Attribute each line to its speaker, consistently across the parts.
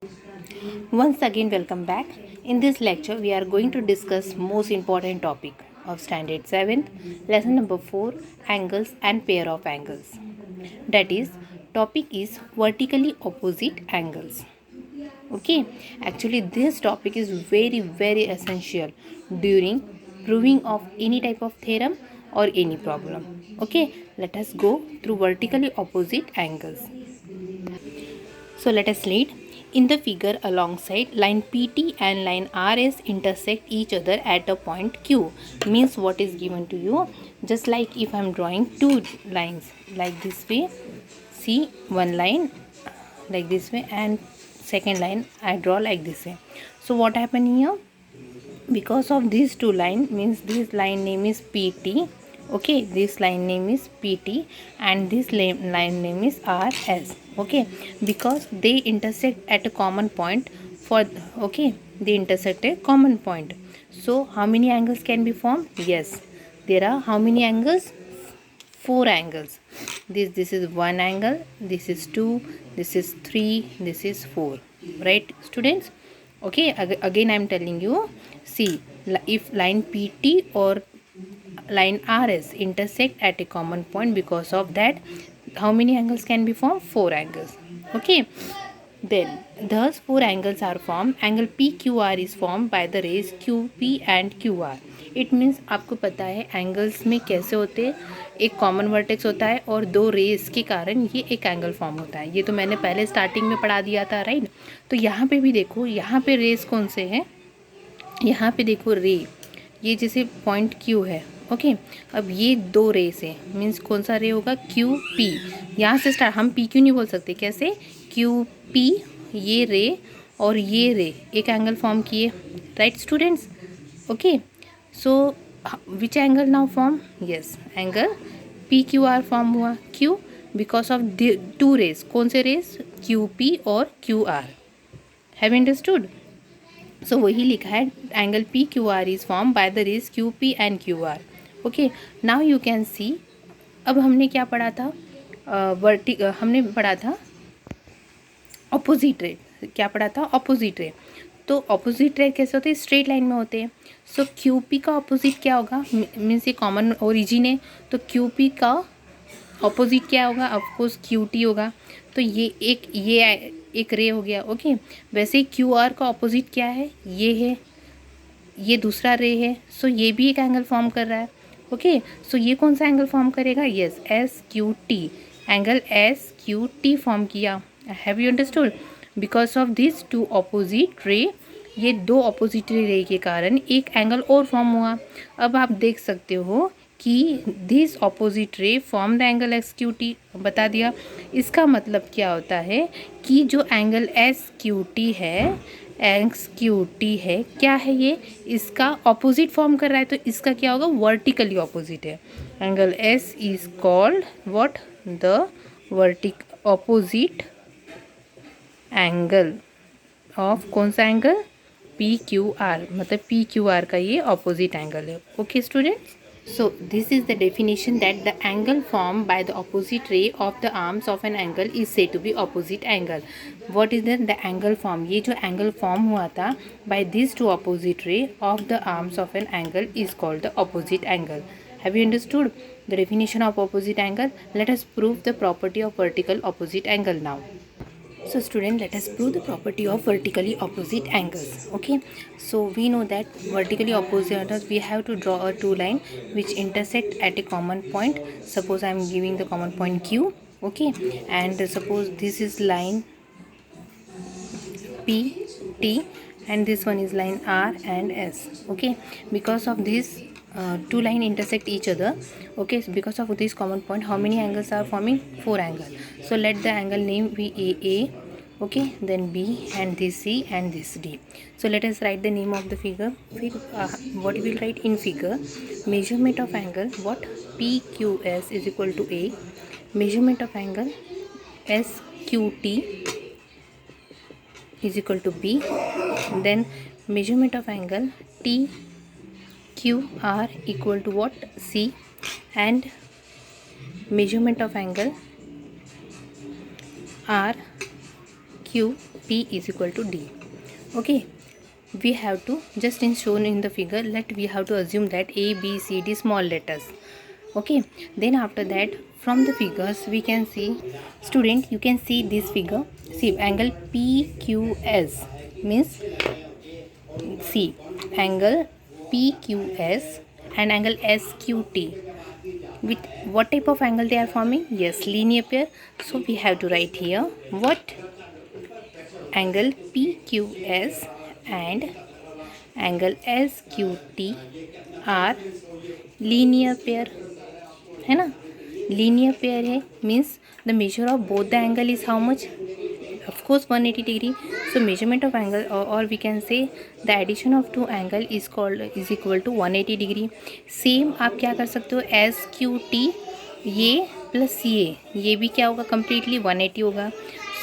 Speaker 1: Once again, welcome back. In this lecture, we are going to discuss most important topic of Standard 7th, lesson number 4, angles and pair of angles. That is, topic is vertically opposite angles. Okay, actually, this topic is very essential during proving of any type of theorem or any problem. Okay, let us go through vertically opposite angles. So let us read. In the figure alongside line PT and line RS intersect each other at a point Q. Means what is given to you. Just like if I am drawing two lines like this way. See one line like this way and second line I draw like this way. So what happened here? Because of these two line means this line name is PT. Okay, this line name is PT and this line name is RS. Okay, because they intersect at a common point for okay, they intersect a common point. So how many angles can be formed? Yes, there are how many angles? Four angles. This is one angle, this is two, this is three, this is four. Right, students? Okay, again I am telling you. See, if line PT or line RS intersect at a common point, because of that, how many angles can be formed? Four angles. Okay. Then, thus four angles are formed. Angle PQR is formed by the rays QP and QR. It means आपको पता है angles में कैसे होते हैं. एक common vertex होता है और दो रेस के कारण ये एक एंगल फॉर्म होता है. ये तो मैंने पहले स्टार्टिंग में पढ़ा दिया था, राइट. तो यहाँ पे भी देखो, यहाँ पे रेस कौन से हैं. यहाँ पे देखो रे, ये जैसे पॉइंट Q है. ओके, अब ये दो रेस है, मीन्स कौन सा रे होगा? QP. यहाँ से स्टार्ट, हम PQ नहीं बोल सकते. कैसे? QP, ये रे और ये रे एक एंगल फॉर्म किए. Right students? Okay, so which angle now form? Yes, angle PQR form हुआ. क्यों? Because of two rays. कौन से रेस? QP और QR. Have understood? सो वही लिखा है, angle PQR is form by the rays QP and QR. Okay, now you can see. अब हमने क्या पढ़ा था? हमने पढ़ा था ऑपोजिट रे. क्या पढ़ा था? ऑपोजिट रे. तो ऑपोजिट रे कैसे होते हैं? स्ट्रेट लाइन में होते हैं. सो QP का ऑपोजिट क्या होगा? मीन्स ये कॉमन ओरिजिन है, तो QP का ऑपोजिट क्या होगा? ऑफकोर्स QT होगा. तो ये एक रे हो गया. ओके, वैसे ही QR का ऑपोजिट क्या है? ये है, ये दूसरा रे है. सो ये भी एक एंगल फॉर्म कर रहा है. ओके, सो ये कौन सा एंगल फॉर्म करेगा? Yes, SQT. Angle SQT form किया. Have you understood? Because of this two opposite ray, ये दो ऑपोजिट रे के कारण एक एंगल और फॉर्म हुआ. अब आप देख सकते हो कि दिस ऑपोजिट रे फॉर्म द एंगल SQT. बता दिया. इसका मतलब क्या होता है कि जो एंगल SQT है, क्या है ये? इसका ऑपोजिट फॉर्म कर रहा है, तो इसका क्या होगा? वर्टिकली ऑपोजिट है. Angle S is called what? The vertical opposite angle of कौन सा एंगल? PQR. मतलब PQR का ये ऑपोजिट एंगल है. Okay students? So this is the definition that the angle formed by the opposite ray of the arms of an angle is said to be opposite angle. What is the angle form? ये जो angle form हुआ था by these two opposite ray of the arms of an angle is called the opposite angle. Have you understood the definition of opposite angle? Let us prove the property of vertical opposite angle now. So student, let us prove the property of vertically opposite angles. Okay, so we know that vertically opposite angles, we have to draw a two line which intersect at a common point. Suppose I am giving the common point Q. Okay, and suppose this is line PT and this one is line R and S. Okay, because of this two line intersect each other. Okay, so because of this common point, how many angles are forming? Four angles. So let the angle name be AA. Okay, then B and this C and this D. So let us write the name of the figure. What we will write in figure? Measurement of angle, what? PQS is equal to A. Measurement of angle SQT is equal to B. Then measurement of angle TQR equal to what? C. And measurement of angle RQP P is equal to D. Okay, we have to just in shown in the figure, let we have to assume that A, B, C, D small letters. Okay, then after that from the figures we can see, student, you can see this figure. See, angle PQS means, see, angle PQS and angle SQT, with what type of angle they are forming? Yes, linear pair. So we have to write here what angle PQS and angle SQT are linear pair, है ना, linear pair है, means the measure of both the angle is how much? Of course 180 degree. So measurement of angle, or we can say the addition of two angle is equal to 180 degree. Same आप क्या कर सकते हो, S Q T ये plus ये भी क्या होगा, कम्प्लीटली 180 होगा.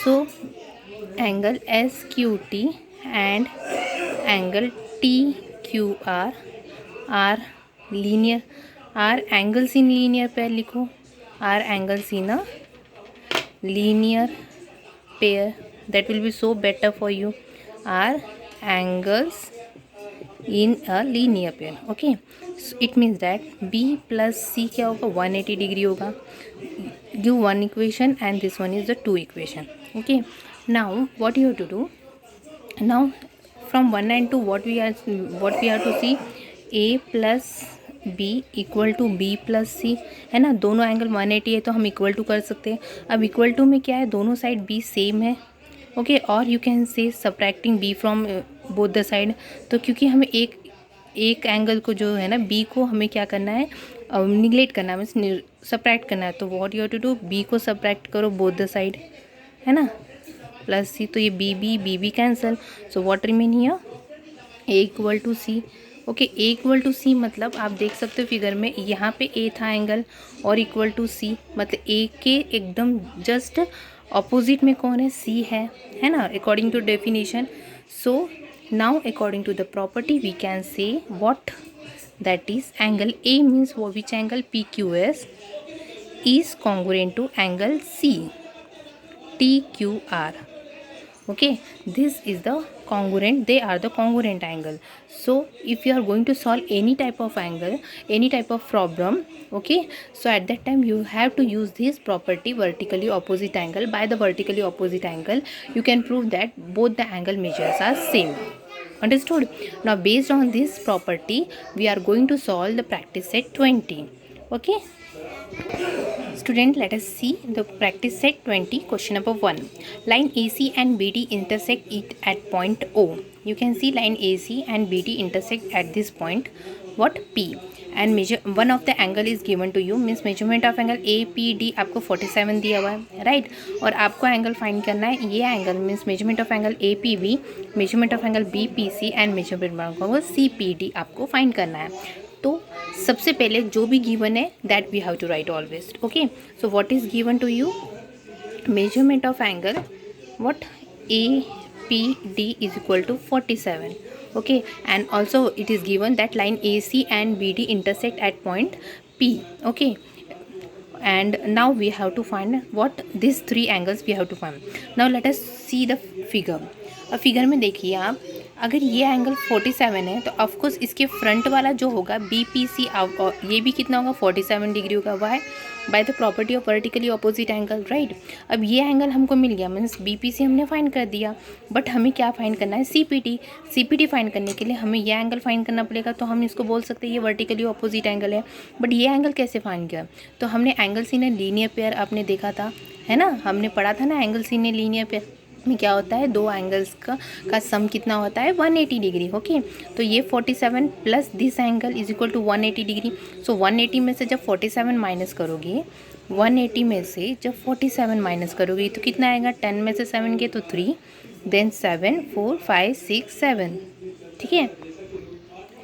Speaker 1: So angle S Q T and angle T Q R linear, are angles in linear pair लिखो, are angles in a linear pair, that will be so better for you, are angles in a linear pair. Okay, so it means that B plus C क्या होगा, 180 degree होगा. Give one equation and this one is the two equation. Okay, now what you have to do, now from 1 and 2 what we have to see, A plus B equal to B plus C, है ना, दोनों angle 180 है तो हम equal to कर सकते हैं. अब इक्वल टू में क्या है, दोनों साइड B सेम है. ओके, और you can say subtracting B from both the side. तो क्योंकि हमें एक एंगल को जो है ना B को हमें क्या करना है, निगलेक्ट करना है, मीन्स सब्ट्रैक्ट करना है. तो what you have to do, B को सब्ट्रैक्ट करो बोथ द साइड, है ना, प्लस C, तो ये B cancel. So what remain here, A equal to C. Okay, A equal to C मतलब आप देख सकते हो फिगर में, यहाँ पे A था एंगल और इक्वल टू C, मतलब A के एकदम जस्ट ऑपोजिट में कौन है, C है ना, according to definition. So now according to the property we can say what, that is angle A means वो which angle PQS is congruent to angle C TQR. Okay, this is the congruent, they are the congruent angle. So if you are going to solve any type of angle, any type of problem, okay, so at that time you have to use this property, vertically opposite angle. By the vertically opposite angle you can prove that both the angle measures are same. Understood? Now based on this property we are going to solve the practice set 20. Okay, student, let us see the practice set 20. Question number 1. Line AC and BD intersect it at point O. You can see line AC and BD intersect at this point, what, P, and measure one of the angle is given to you, means measurement of angle APD आपको 47 दिया हुआ है, right. और आपको angle find करना है, ये angle means measurement of angle APB, measurement of angle BPC and measurement of angle CPD आपको फाइंड करना है. तो सबसे पहले जो भी गिवन है that we have to write always. Okay, so what is given to you, measurement of angle what APD is equal to 47. Okay, and also it is given that line AC and BD intersect at point P. Okay, and now we have to find what these three angles we have to find. Now let us see the figure. अब figure में देखिए आप, अगर ये angle 47 है तो of course इसके front वाला जो होगा BPC, ये भी कितना होगा, 47 डिग्री होगा. Why, by the property of vertically opposite angle, right. अब ये एंगल हमको मिल गया, मीन्स BPC हमने फाइंड कर दिया, बट हमें क्या फाइंड करना है, CPD फाइंड करने के लिए हमें ये एंगल फाइंड करना पड़ेगा. तो हम इसको बोल सकते हैं ये वर्टिकली अपोजिट एंगल है, बट ये एंगल कैसे फाइंड किया, तो हमने angles in a linear pair आपने देखा था, है ना, हमने पढ़ा था ना, angles in a linear pair में क्या होता है, दो एंगल्स का सम कितना होता है, 180 डिग्री. ओके, तो ये 47 plus this angle is equal to 180 degree. So 180 में से जब 47 माइनस करोगे, 180 में से जब 47 माइनस करोगे तो कितना आएगा, 10 में से 7 गए तो 3, देन 7 4 5 6 7, ठीक है.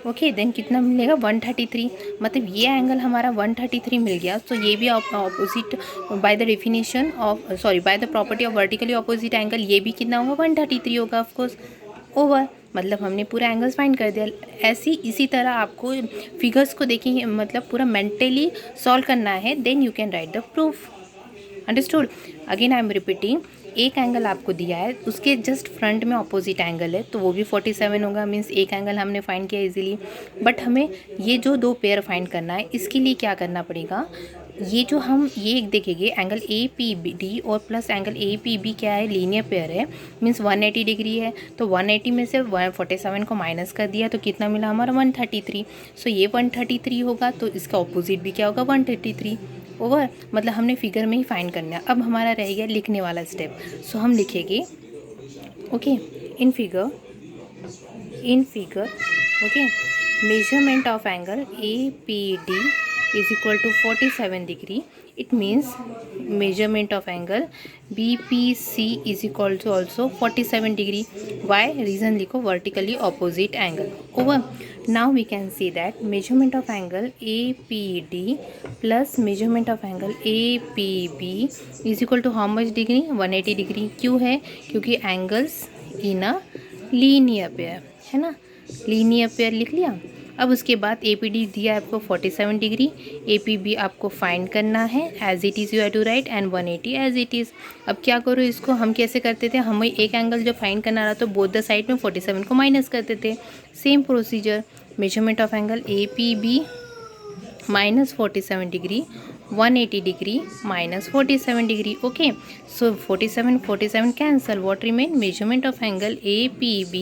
Speaker 1: ओके, देन कितना मिलेगा, 133. मतलब ये एंगल हमारा 133 मिल गया. सो ये भी opposite by the definition of, sorry, bye the property of vertically opposite angle, ये भी कितना होगा, 133 होगा ऑफकोर्स. ओवर, मतलब हमने पूरा एंगल्स फाइंड कर दिया. इसी तरह आपको फिगर्स को देखिए, मतलब पूरा मेंटली सॉल्व करना है, then you can write the proof. Understood? Again I am repeating, एक एंगल आपको दिया है, उसके जस्ट फ्रंट में ऑपोजिट एंगल है तो वो भी 47 होगा, मीन्स एक एंगल हमने फाइंड किया इजीली। बट हमें ये जो दो पेयर फाइंड करना है, इसके लिए क्या करना पड़ेगा, ये जो हम ये एक देखेंगे एंगल ए पी डी और plus angle A P B क्या है, लीनियर पेयर है, मीन्स 180 डिग्री है। तो 180 में से 147 को माइनस कर दिया तो कितना मिला हमारा 133। सो ये 133 होगा तो इसका ऑपोजिट भी क्या होगा 133 ओवर, मतलब हमने फिगर में ही फाइंड करना है। अब हमारा रह गया लिखने वाला स्टेप। सो हम लिखेंगे okay in figure okay measurement of angle APD is equal to 47 degree. It means measurement of angle BPC is equal to also 47 degree. Why? Reason लिखो vertically opposite angle. Over. Now we can see that measurement of angle APD plus measurement of angle APB is equal to how much degree? 180 degree. क्यों है? क्योंकि angles in a linear pair है ना, linear pair लिख लिया। अब उसके बाद ए पी डी दिया आपको 47 डिग्री, ए पी बी आपको फाइंड करना है, as it is you have to write and 180 as it is. अब क्या करो इसको, हम कैसे करते थे, हमें एक एंगल जो फाइंड करना रहा तो बोथ द साइड में 47 को माइनस करते थे। Same procedure, measurement of angle A P B minus 47 degree 180 degree minus 47 degree. Okay, so 47 cancel. What remain? Measurement of angle APB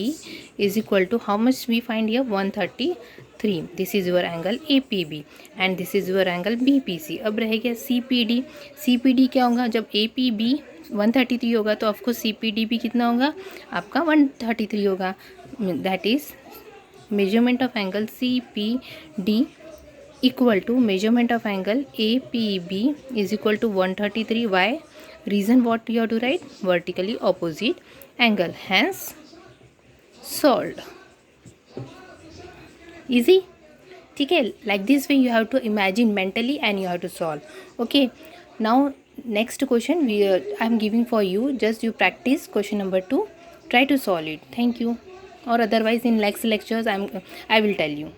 Speaker 1: is equal to how much we find here? 133. This is your angle APB and this is your angle BPC. अब रह गया CPD. CPD क्या होगा, जब APB 133 होगा तो of course CPD भी कितना होगा आपका 133 होगा। That is measurement of angle CPD equal to measurement of angle APB is equal to 133. Why? Reason what you have to write? Vertically opposite angle. Hence solved. Easy? ठीक है, like this way you have to imagine mentally and you have to solve. Okay, now next question I am giving for you. Just you practice question number 2. Try to solve it. Thank you. Or otherwise in next lectures I will tell you.